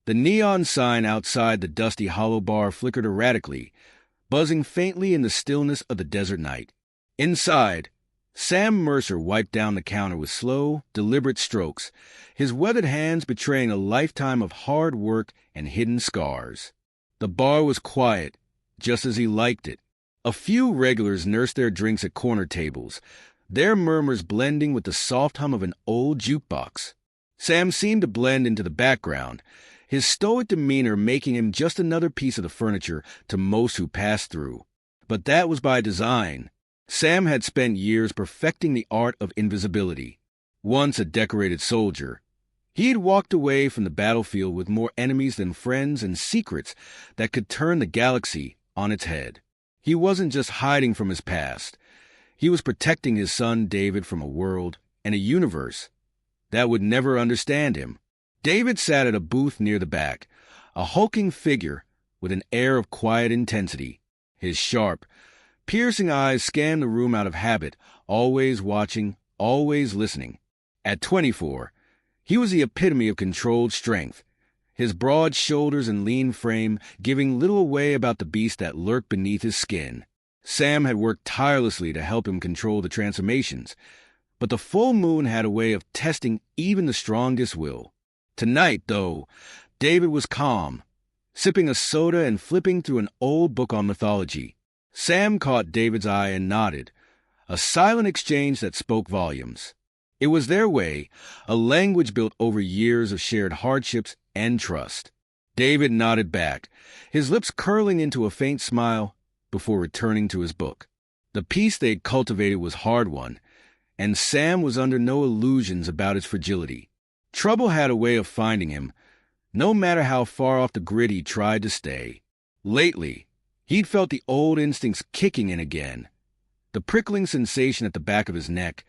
The neon sign outside the dusty hollow bar flickered erratically, buzzing faintly in the stillness of the desert night. Inside, Sam Mercer wiped down the counter with slow, deliberate strokes, his weathered hands betraying a lifetime of hard work and hidden scars. The bar was quiet, just as he liked it. A few regulars nursed their drinks at corner tables, their murmurs blending with the soft hum of an old jukebox. Sam seemed to blend into the background, his stoic demeanor making him just another piece of the furniture to most who passed through. But that was by design. Sam had spent years perfecting the art of invisibility. Once a decorated soldier, he had walked away from the battlefield with more enemies than friends and secrets that could turn the galaxy on its head. He wasn't just hiding from his past. He was protecting his son David from a world and a universe that would never understand him. David sat at a booth near the back, a hulking figure with an air of quiet intensity. His sharp, piercing eyes scanned the room out of habit, always watching, always listening. At 24, he was the epitome of controlled strength, his broad shoulders and lean frame giving little away about the beast that lurked beneath his skin. Sam had worked tirelessly to help him control the transformations, but the full moon had a way of testing even the strongest will. Tonight, though, David was calm, sipping a soda and flipping through an old book on mythology. Sam caught David's eye and nodded, a silent exchange that spoke volumes. It was their way, a language built over years of shared hardships and trust. David nodded back, his lips curling into a faint smile before returning to his book. The peace they'd cultivated was hard-won, and Sam was under no illusions about its fragility. Trouble had a way of finding him, no matter how far off the grid he tried to stay. Lately, he'd felt the old instincts kicking in again, the prickling sensation at the back of his neck,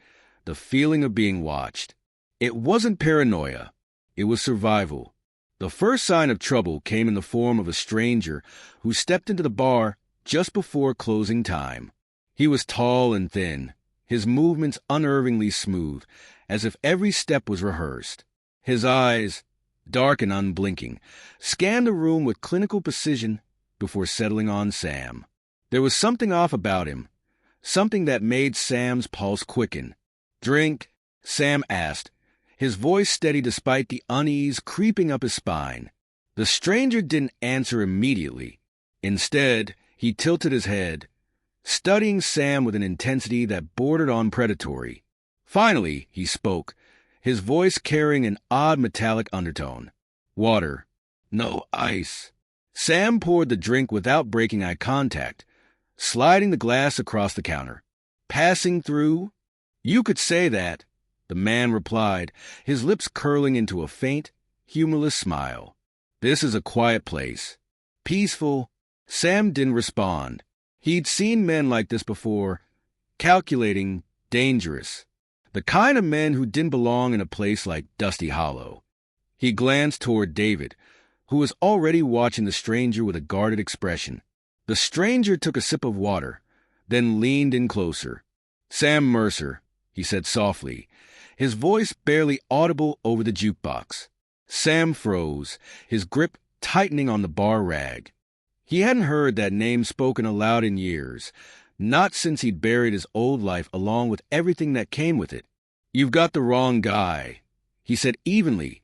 the feeling of being watched. It wasn't paranoia, it was survival. The first sign of trouble came in the form of a stranger who stepped into the bar just before closing time. He was tall and thin, his movements unnervingly smooth, as if every step was rehearsed. His eyes, dark and unblinking, scanned the room with clinical precision before settling on Sam. There was something off about him, something that made Sam's pulse quicken. "Drink?" Sam asked, his voice steady despite the unease creeping up his spine. The stranger didn't answer immediately. Instead, he tilted his head, studying Sam with an intensity that bordered on predatory. Finally, he spoke, his voice carrying an odd metallic undertone. "Water. No ice." Sam poured the drink without breaking eye contact, sliding the glass across the counter. "Passing through?" "You could say that," the man replied, his lips curling into a faint, humorless smile. "This is a quiet place. Peaceful." Sam didn't respond. He'd seen men like this before, calculating, dangerous. The kind of men who didn't belong in a place like Dusty Hollow. He glanced toward David, who was already watching the stranger with a guarded expression. The stranger took a sip of water, then leaned in closer. "Sam Mercer," he said softly, his voice barely audible over the jukebox. Sam froze, his grip tightening on the bar rag. He hadn't heard that name spoken aloud in years, not since he'd buried his old life along with everything that came with it. "You've got the wrong guy," he said evenly,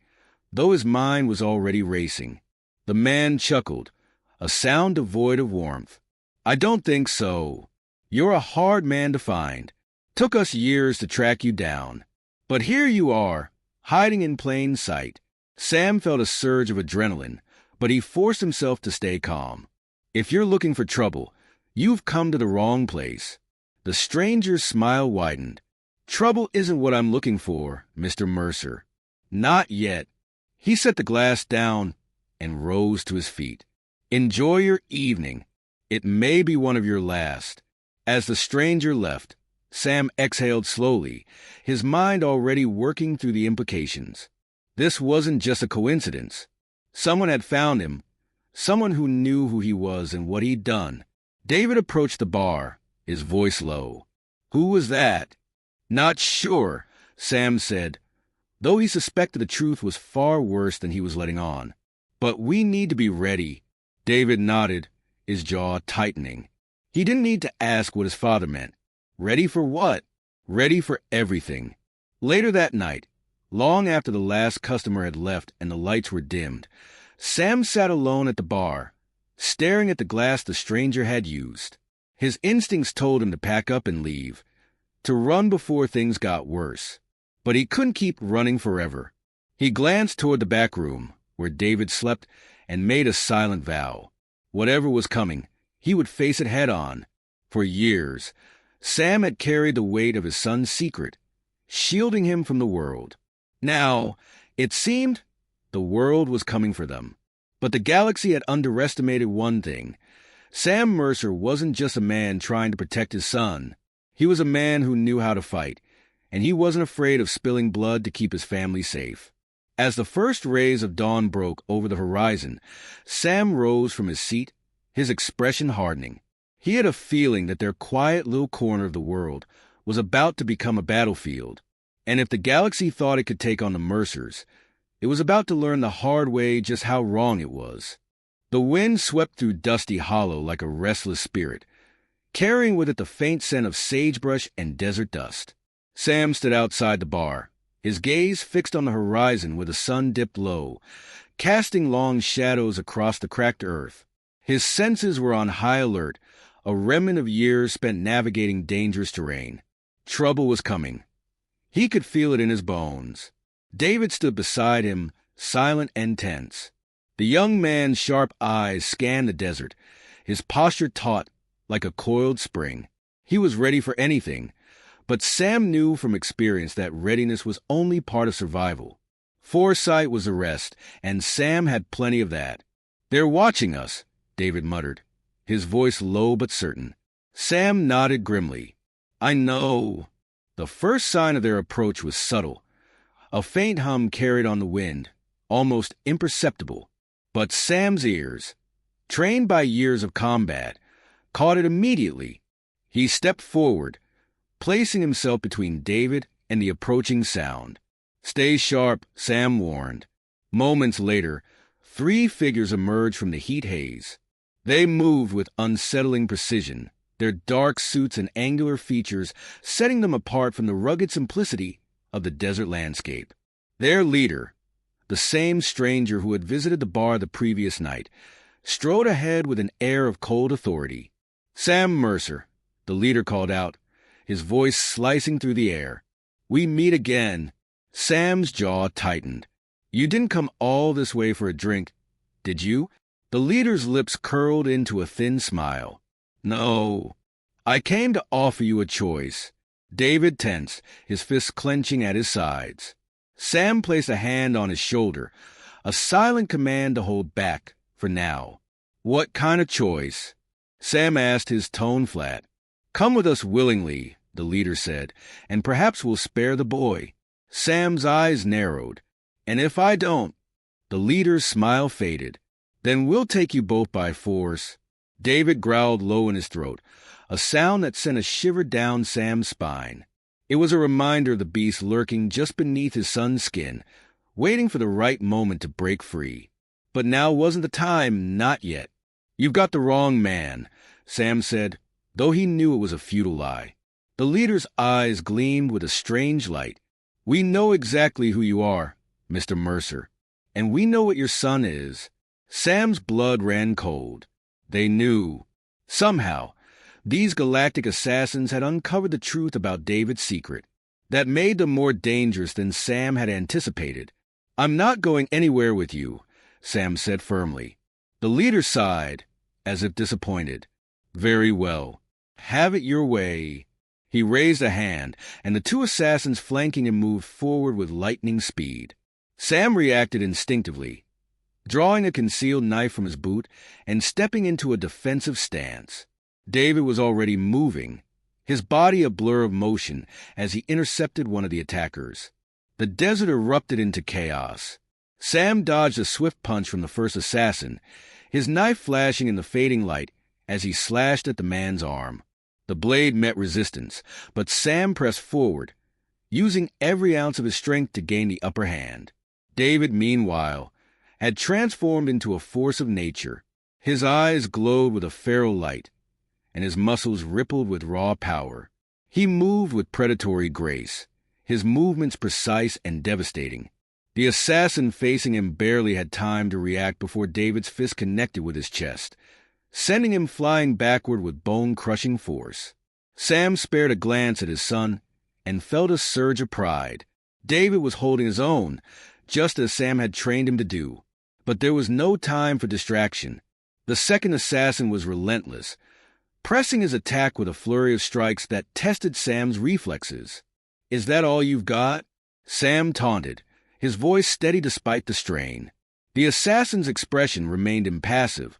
though his mind was already racing. The man chuckled, a sound devoid of warmth. "I don't think so. You're a hard man to find. Took us years to track you down. But here you are, hiding in plain sight." Sam felt a surge of adrenaline, but he forced himself to stay calm. "If you're looking for trouble, you've come to the wrong place." The stranger's smile widened. "Trouble isn't what I'm looking for, Mr. Mercer. Not yet." He set the glass down and rose to his feet. "Enjoy your evening. It may be one of your last." As the stranger left, Sam exhaled slowly, his mind already working through the implications. This wasn't just a coincidence. Someone had found him, someone who knew who he was and what he'd done. David approached the bar, his voice low. "Who was that?" "Not sure," Sam said, though he suspected the truth was far worse than he was letting on. But we need to be ready. David nodded, his jaw tightening. He didn't need to ask what his father meant. Ready for what? Ready for everything. Later that night, long after the last customer had left and the lights were dimmed, Sam sat alone at the bar, staring at the glass the stranger had used. His instincts told him to pack up and leave, to run before things got worse. But he couldn't keep running forever. He glanced toward the back room, where David slept, and made a silent vow. Whatever was coming, he would face it head-on. For years, Sam had carried the weight of his son's secret, shielding him from the world. Now, it seemed, the world was coming for them. But the galaxy had underestimated one thing. Sam Mercer wasn't just a man trying to protect his son. He was a man who knew how to fight, and he wasn't afraid of spilling blood to keep his family safe. As the first rays of dawn broke over the horizon, Sam rose from his seat, his expression hardening. He had a feeling that their quiet little corner of the world was about to become a battlefield, and if the galaxy thought it could take on the Mercers, it was about to learn the hard way just how wrong it was. The wind swept through Dusty Hollow like a restless spirit, carrying with it the faint scent of sagebrush and desert dust. Sam stood outside the bar, his gaze fixed on the horizon where the sun dipped low, casting long shadows across the cracked earth. His senses were on high alert, a remnant of years spent navigating dangerous terrain. Trouble was coming. He could feel it in his bones. David stood beside him, silent and tense. The young man's sharp eyes scanned the desert, his posture taut like a coiled spring. He was ready for anything, but Sam knew from experience that readiness was only part of survival. Foresight was the rest, and Sam had plenty of that. "They're watching us," David muttered, his voice low but certain. Sam nodded grimly. "I know." The first sign of their approach was subtle. A faint hum carried on the wind, almost imperceptible. But Sam's ears, trained by years of combat, caught it immediately. He stepped forward, placing himself between David and the approaching sound. "Stay sharp," Sam warned. Moments later, 3 figures emerged from the heat haze. They moved with unsettling precision, their dark suits and angular features setting them apart from the rugged simplicity of the desert landscape. Their leader, the same stranger who had visited the bar the previous night, strode ahead with an air of cold authority. "Sam Mercer," the leader called out, his voice slicing through the air. "We meet again." Sam's jaw tightened. "You didn't come all this way for a drink, did you?" The leader's lips curled into a thin smile. "No. I came to offer you a choice." David tensed, his fists clenching at his sides. Sam placed a hand on his shoulder, a silent command to hold back, for now. "What kind of choice?" Sam asked, his tone flat. "Come with us willingly," the leader said, "and perhaps we'll spare the boy." Sam's eyes narrowed. "And if I don't?" The leader's smile faded. "Then we'll take you both by force." David growled low in his throat, a sound that sent a shiver down Sam's spine. It was a reminder of the beast lurking just beneath his son's skin, waiting for the right moment to break free. But now wasn't the time, not yet. "You've got the wrong man," Sam said, though he knew it was a futile lie. The leader's eyes gleamed with a strange light. "We know exactly who you are, Mr. Mercer, and we know what your son is." Sam's blood ran cold. They knew. Somehow, these galactic assassins had uncovered the truth about David's secret. That made them more dangerous than Sam had anticipated. "I'm not going anywhere with you," Sam said firmly. The leader sighed, as if disappointed. "Very well. Have it your way." He raised a hand, and the 2 assassins flanking him moved forward with lightning speed. Sam reacted instinctively, drawing a concealed knife from his boot and stepping into a defensive stance. David was already moving, his body a blur of motion as he intercepted one of the attackers. The desert erupted into chaos. Sam dodged a swift punch from the first assassin, his knife flashing in the fading light as he slashed at the man's arm. The blade met resistance, but Sam pressed forward, using every ounce of his strength to gain the upper hand. David, meanwhile, had transformed into a force of nature. His eyes glowed with a feral light, and his muscles rippled with raw power. He moved with predatory grace, his movements precise and devastating. The assassin facing him barely had time to react before David's fist connected with his chest, sending him flying backward with bone-crushing force. Sam spared a glance at his son and felt a surge of pride. David was holding his own, just as Sam had trained him to do. But there was no time for distraction. The second assassin was relentless, pressing his attack with a flurry of strikes that tested Sam's reflexes. "Is that all you've got?" Sam taunted, his voice steady despite the strain. The assassin's expression remained impassive,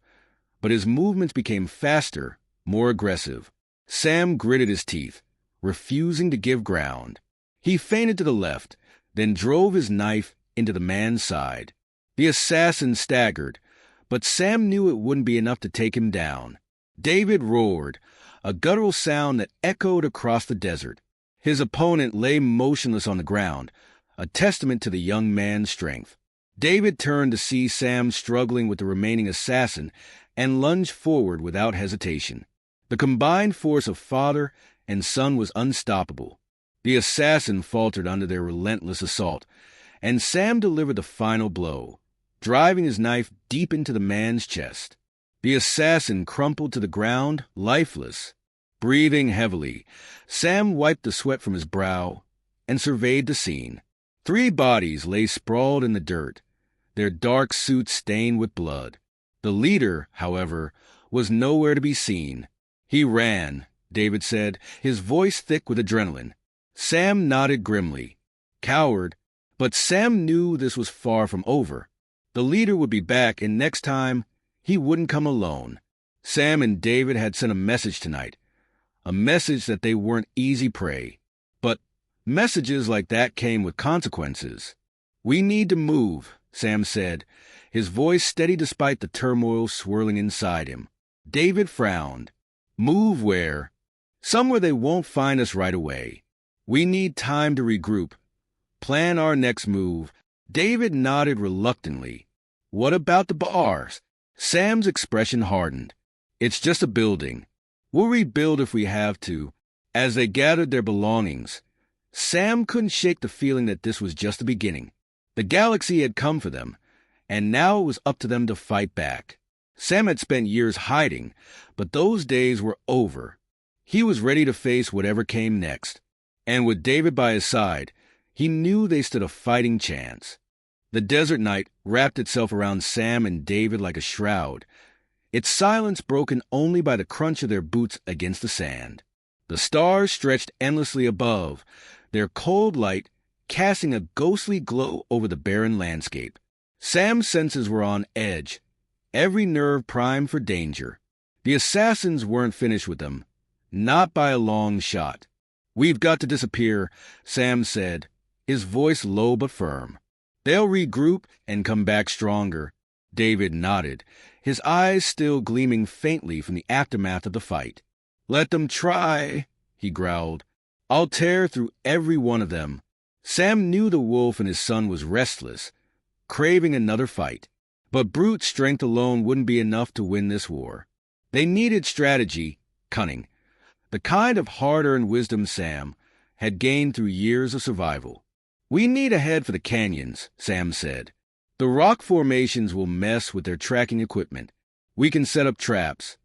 but his movements became faster, more aggressive. Sam gritted his teeth, refusing to give ground. He feinted to the left, then drove his knife into the man's side. The assassin staggered, but Sam knew it wouldn't be enough to take him down. David roared, a guttural sound that echoed across the desert. His opponent lay motionless on the ground, a testament to the young man's strength. David turned to see Sam struggling with the remaining assassin and lunged forward without hesitation. The combined force of father and son was unstoppable. The assassin faltered under their relentless assault, and Sam delivered the final blow, driving his knife deep into the man's chest. The assassin crumpled to the ground, lifeless. Breathing heavily, Sam wiped the sweat from his brow and surveyed the scene. 3 bodies lay sprawled in the dirt, their dark suits stained with blood. The leader, however, was nowhere to be seen. "He ran," David said, his voice thick with adrenaline. Sam nodded grimly. Coward, but Sam knew this was far from over. The leader would be back, and next time, he wouldn't come alone. Sam and David had sent a message tonight, a message that they weren't easy prey. But messages like that came with consequences. "We need to move," Sam said, his voice steady despite the turmoil swirling inside him. David frowned. "Move where?" "Somewhere they won't find us right away. We need time to regroup, plan our next move." David nodded reluctantly. "What about the bars?" Sam's expression hardened. "It's just a building. We'll rebuild if we have to." As they gathered their belongings, Sam couldn't shake the feeling that this was just the beginning. The galaxy had come for them, and now it was up to them to fight back. Sam had spent years hiding, but those days were over. He was ready to face whatever came next. And with David by his side, he knew they stood a fighting chance. The desert night wrapped itself around Sam and David like a shroud, its silence broken only by the crunch of their boots against the sand. The stars stretched endlessly above, their cold light casting a ghostly glow over the barren landscape. Sam's senses were on edge, every nerve primed for danger. The assassins weren't finished with them, not by a long shot. "We've got to disappear," Sam said, his voice low but firm. "They'll regroup and come back stronger." David nodded, his eyes still gleaming faintly from the aftermath of the fight. "Let them try," he growled. "I'll tear through every one of them." Sam knew the wolf and his son was restless, craving another fight. But brute strength alone wouldn't be enough to win this war. They needed strategy, cunning, the kind of hard-earned wisdom Sam had gained through years of survival. "We need a head for the canyons," Sam said. "The rock formations will mess with their tracking equipment. We can set up traps,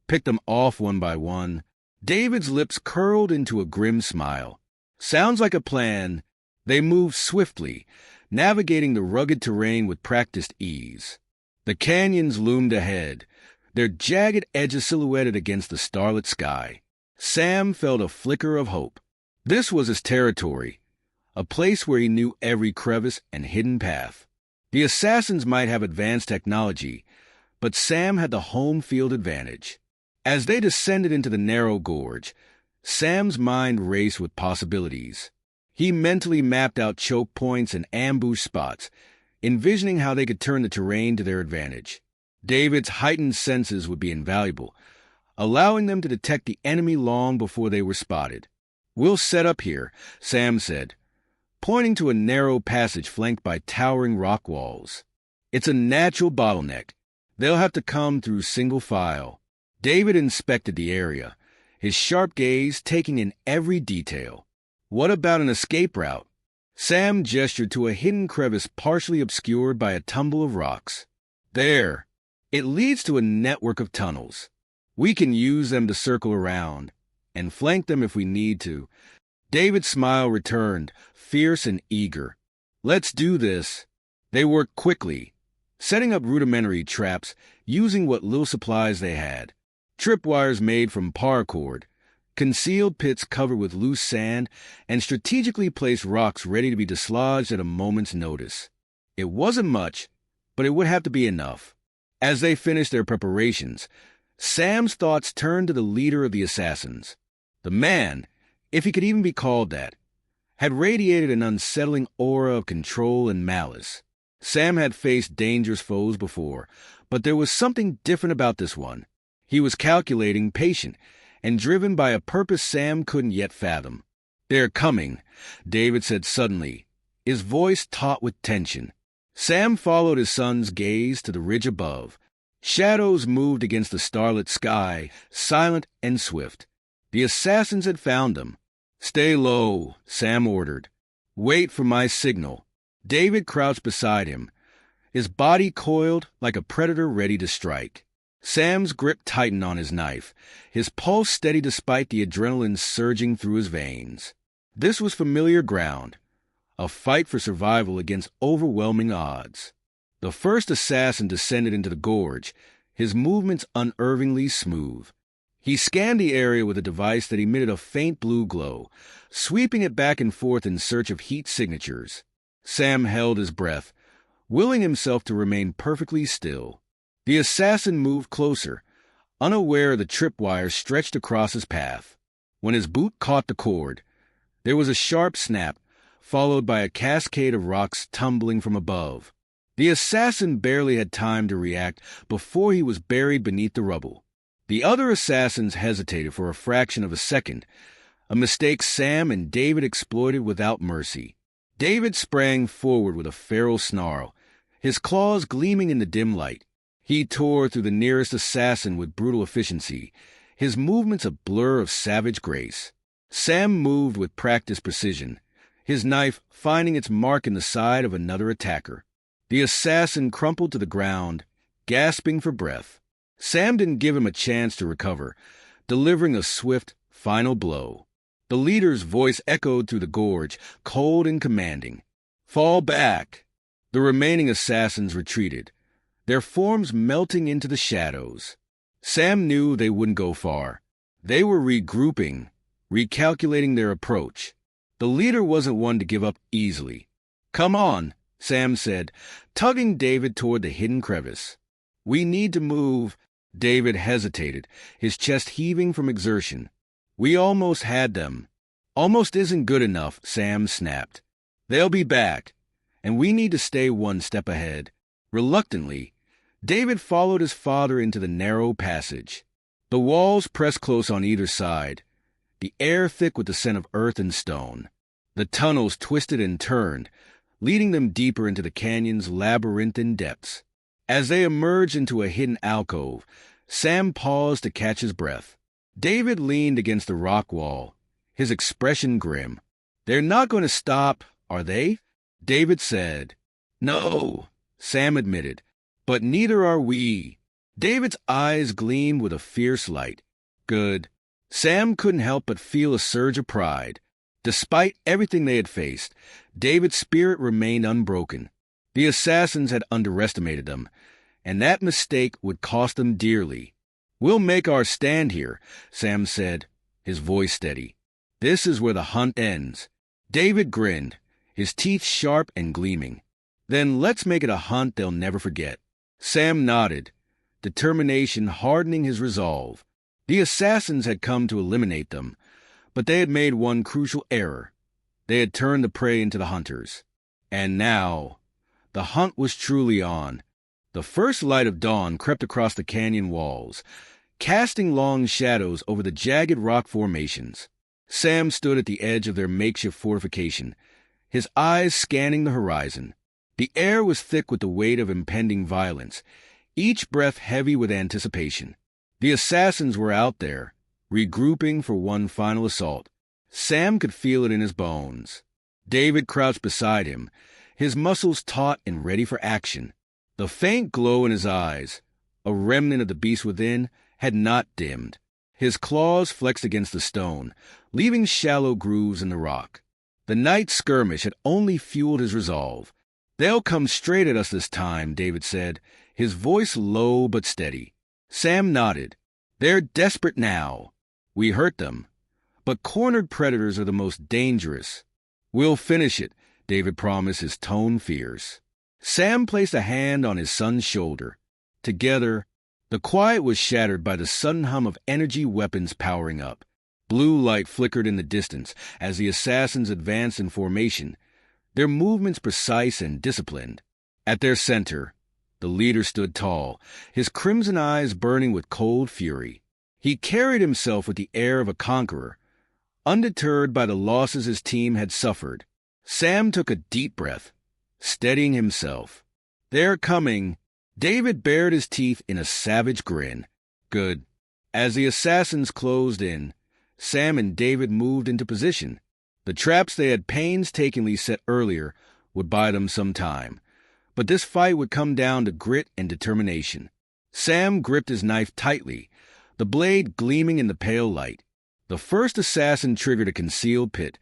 pick them off one by one." David's lips curled into a grim smile. "Sounds like a plan." They moved swiftly, navigating the rugged terrain with practiced ease. The canyons loomed ahead, their jagged edges silhouetted against the starlit sky. Sam felt a flicker of hope. This was his territory, a place where he knew every crevice and hidden path. The assassins might have advanced technology, but Sam had the home field advantage. As they descended into the narrow gorge, Sam's mind raced with possibilities. He mentally mapped out choke points and ambush spots, envisioning how they could turn the terrain to their advantage. David's heightened senses would be invaluable, allowing them to detect the enemy long before they were spotted. "We'll set up here," Sam said, pointing to a narrow passage flanked by towering rock walls. It's a natural bottleneck. They'll have to come through single file. David inspected the area, his sharp gaze taking in every detail. What about an escape route? Sam gestured to a hidden crevice partially obscured by a tumble of rocks. There. It leads to a network of tunnels. We can use them to circle around and flank them if we need to. David's smile returned, fierce and eager. Let's do this. They worked quickly, setting up rudimentary traps using what little supplies they had. Tripwires made from paracord, concealed pits covered with loose sand, and strategically placed rocks ready to be dislodged at a moment's notice. It wasn't much, but it would have to be enough. As they finished their preparations, Sam's thoughts turned to the leader of the assassins. The man, if he could even be called that, had radiated an unsettling aura of control and malice. Sam had faced dangerous foes before, but there was something different about this one. He was calculating, patient, and driven by a purpose Sam couldn't yet fathom. They're coming, David said suddenly, his voice taut with tension. Sam followed his son's gaze to the ridge above. Shadows moved against the starlit sky, silent and swift. The assassins had found them. Stay low, Sam ordered. Wait for my signal. David crouched beside him, his body coiled like a predator ready to strike. Sam's grip tightened on his knife, his pulse steady despite the adrenaline surging through his veins. This was familiar ground, a fight for survival against overwhelming odds. The first assassin descended into the gorge, his movements unervingly smooth. He scanned the area with a device that emitted a faint blue glow, sweeping it back and forth in search of heat signatures. Sam held his breath, willing himself to remain perfectly still. The assassin moved closer, unaware of the tripwire stretched across his path. When his boot caught the cord, there was a sharp snap, followed by a cascade of rocks tumbling from above. The assassin barely had time to react before he was buried beneath the rubble. The other assassins hesitated for a fraction of a second, a mistake Sam and David exploited without mercy. David sprang forward with a feral snarl, his claws gleaming in the dim light. He tore through the nearest assassin with brutal efficiency, his movements a blur of savage grace. Sam moved with practiced precision, his knife finding its mark in the side of another attacker. The assassin crumpled to the ground, gasping for breath. Sam didn't give him a chance to recover, delivering a swift, final blow. The leader's voice echoed through the gorge, cold and commanding. Fall back! The remaining assassins retreated, their forms melting into the shadows. Sam knew they wouldn't go far. They were regrouping, recalculating their approach. The leader wasn't one to give up easily. Come on, Sam said, tugging David toward the hidden crevice. We need to move. David hesitated, his chest heaving from exertion. We almost had them. Almost isn't good enough, Sam snapped. They'll be back, and we need to stay one step ahead. Reluctantly, David followed his father into the narrow passage. The walls pressed close on either side, the air thick with the scent of earth and stone. The tunnels twisted and turned, leading them deeper into the canyon's labyrinthine depths. As they emerged into a hidden alcove, Sam paused to catch his breath. David leaned against the rock wall, his expression grim. They're not going to stop, are they? David said. No, Sam admitted, but neither are we. David's eyes gleamed with a fierce light. Good. Sam couldn't help but feel a surge of pride. Despite everything they had faced, David's spirit remained unbroken. The assassins had underestimated them, and that mistake would cost them dearly. We'll make our stand here, Sam said, his voice steady. This is where the hunt ends. David grinned, his teeth sharp and gleaming. Then let's make it a hunt they'll never forget. Sam nodded, determination hardening his resolve. The assassins had come to eliminate them, but they had made one crucial error. They had turned the prey into the hunters. And now, the hunt was truly on. The first light of dawn crept across the canyon walls, casting long shadows over the jagged rock formations. Sam stood at the edge of their makeshift fortification, his eyes scanning the horizon. The air was thick with the weight of impending violence, each breath heavy with anticipation. The assassins were out there, regrouping for one final assault. Sam could feel it in his bones. David crouched beside him, his muscles taut and ready for action. The faint glow in his eyes, a remnant of the beast within, had not dimmed. His claws flexed against the stone, leaving shallow grooves in the rock. The night skirmish had only fueled his resolve. "They'll come straight at us this time," David said, his voice low but steady. Sam nodded. "They're desperate now. We hurt them. But cornered predators are the most dangerous." "We'll finish it," David promised, his tone fierce. Sam placed a hand on his son's shoulder. Together, the quiet was shattered by the sudden hum of energy weapons powering up. Blue light flickered in the distance as the assassins advanced in formation, their movements precise and disciplined. At their center, the leader stood tall, his crimson eyes burning with cold fury. He carried himself with the air of a conqueror, undeterred by the losses his team had suffered. Sam took a deep breath, steadying himself. "They're coming." David bared his teeth in a savage grin. "Good." As the assassins closed in, Sam and David moved into position. The traps they had painstakingly set earlier would buy them some time, but this fight would come down to grit and determination. Sam gripped his knife tightly, the blade gleaming in the pale light. The first assassin triggered a concealed pit,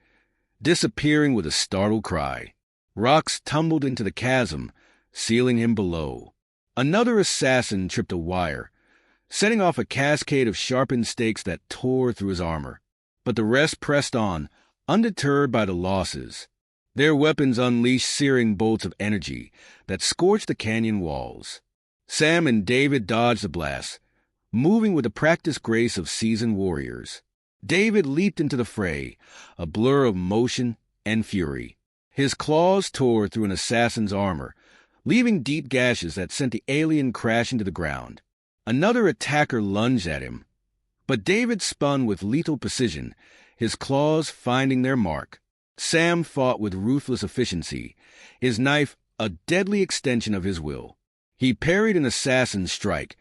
disappearing with a startled cry. Rocks tumbled into the chasm, sealing him below. Another assassin tripped a wire, setting off a cascade of sharpened stakes that tore through his armor. But the rest pressed on, undeterred by the losses. Their weapons unleashed searing bolts of energy that scorched the canyon walls. Sam and David dodged the blast, moving with the practiced grace of seasoned warriors. David leaped into the fray, a blur of motion and fury. His claws tore through an assassin's armor, leaving deep gashes that sent the alien crashing to the ground. Another attacker lunged at him, but David spun with lethal precision, his claws finding their mark. Sam fought with ruthless efficiency, his knife a deadly extension of his will. He parried an assassin's strike,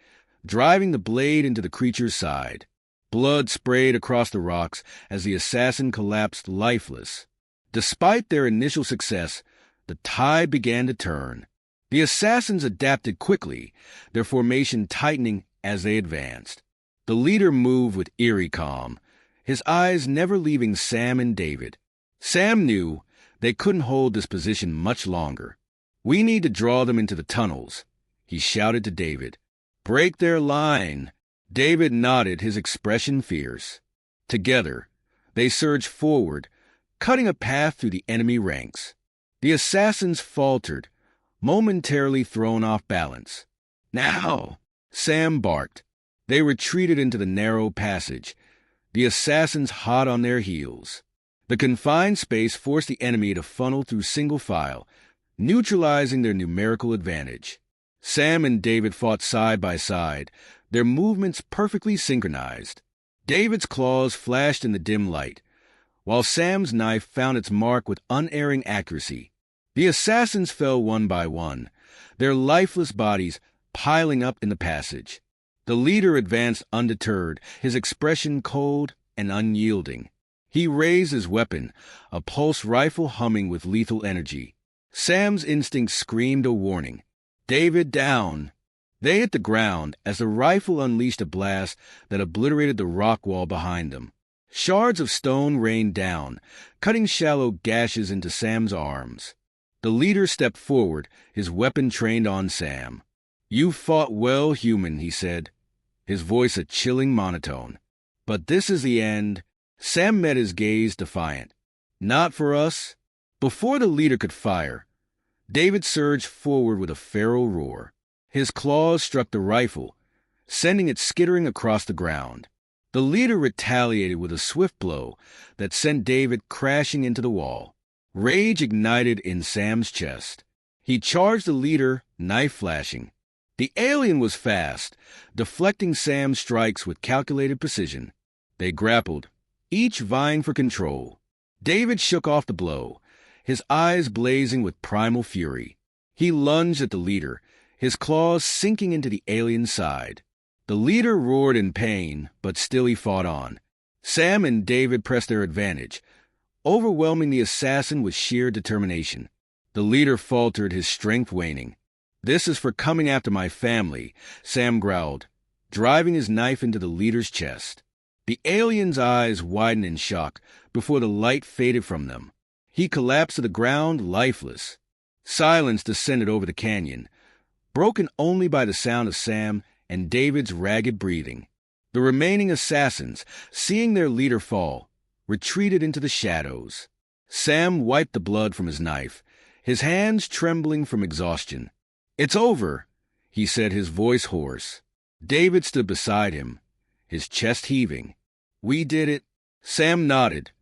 driving the blade into the creature's side. Blood sprayed across the rocks as the assassin collapsed lifeless. Despite their initial success, the tide began to turn. The assassins adapted quickly, their formation tightening as they advanced. The leader moved with eerie calm, his eyes never leaving Sam and David. Sam knew they couldn't hold this position much longer. "We need to draw them into the tunnels," he shouted to David. "Break their line." David nodded, his expression fierce. Together, they surged forward, cutting a path through the enemy ranks. The assassins faltered, momentarily thrown off balance. "Now!" Sam barked. They retreated into the narrow passage, the assassins hot on their heels. The confined space forced the enemy to funnel through single file, neutralizing their numerical advantage. Sam and David fought side by side, their movements perfectly synchronized. David's claws flashed in the dim light, while Sam's knife found its mark with unerring accuracy. The assassins fell one by one, their lifeless bodies piling up in the passage. The leader advanced undeterred, his expression cold and unyielding. He raised his weapon, a pulse rifle humming with lethal energy. Sam's instinct screamed a warning. "David, down!" They hit the ground as the rifle unleashed a blast that obliterated the rock wall behind them. Shards of stone rained down, cutting shallow gashes into Sam's arms. The leader stepped forward, his weapon trained on Sam. "You fought well, human," he said, his voice a chilling monotone. "But this is the end." Sam met his gaze defiant. "Not for us." Before the leader could fire, David surged forward with a feral roar. His claws struck the rifle, sending it skittering across the ground. The leader retaliated with a swift blow that sent David crashing into the wall. Rage ignited in Sam's chest. He charged the leader, knife flashing. The alien was fast, deflecting Sam's strikes with calculated precision. They grappled, each vying for control. David shook off the blow, his eyes blazing with primal fury. He lunged at the leader, his claws sinking into the alien's side. The leader roared in pain, but still he fought on. Sam and David pressed their advantage, overwhelming the assassin with sheer determination. The leader faltered, his strength waning. "This is for coming after my family," Sam growled, driving his knife into the leader's chest. The alien's eyes widened in shock before the light faded from them. He collapsed to the ground, lifeless. Silence descended over the canyon, broken only by the sound of Sam and David's ragged breathing. The remaining assassins, seeing their leader fall, retreated into the shadows. Sam wiped the blood from his knife, his hands trembling from exhaustion. "It's over," he said, his voice hoarse. David stood beside him, his chest heaving. "We did it." Sam nodded,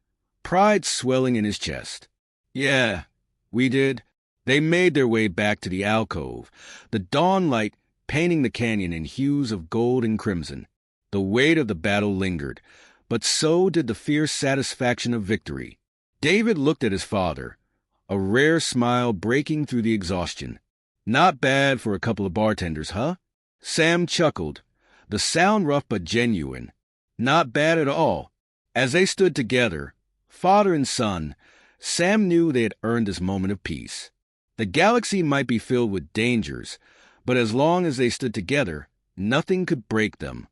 pride swelling in his chest. "Yeah, we did." They made their way back to the alcove, the dawn light painting the canyon in hues of gold and crimson. The weight of the battle lingered, but so did the fierce satisfaction of victory. David looked at his father, a rare smile breaking through the exhaustion. "Not bad for a couple of bartenders, huh?" Sam chuckled, the sound rough but genuine. "Not bad at all." As they stood together, father and son, Sam knew they had earned this moment of peace. The galaxy might be filled with dangers, but as long as they stood together, nothing could break them.